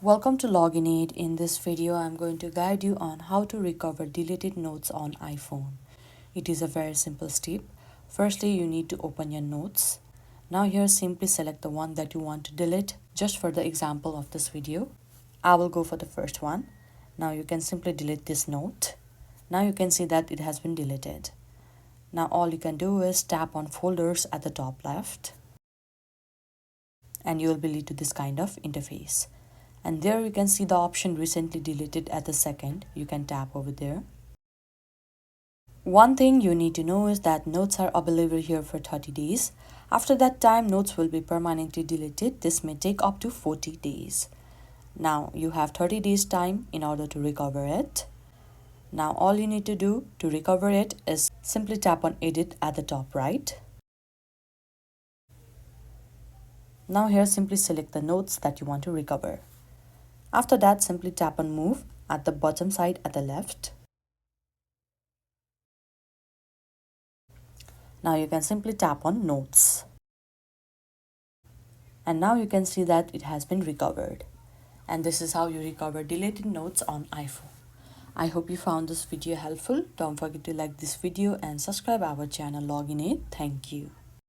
Welcome to Login Aid. In this video, I'm going to guide you on how to recover deleted notes on iPhone. It is a very simple step. Firstly, you need to open your notes. Now here, simply select the one that you want to delete. Just for the example of this video, I will go for the first one. Now you can simply delete this note. Now you can see that it has been deleted. Now all you can do is tap on folders at the top left, and you will be led to this kind of interface. And there you can see the option recently deleted at the second. You can tap over there. One thing you need to know is that notes are available here for 30 days. After that time, notes will be permanently deleted. This may take up to 40 days. Now you have 30 days time in order to recover it. Now all you need to do to recover it is simply tap on edit at the top right. Now here, simply select the notes that you want to recover. After that, simply tap on move at the bottom side at the left. Now you can simply tap on notes. And now you can see that it has been recovered. And this is how you recover deleted notes on iPhone. I hope you found this video helpful. Don't forget to like this video and subscribe our channel Login Aid. Thank you.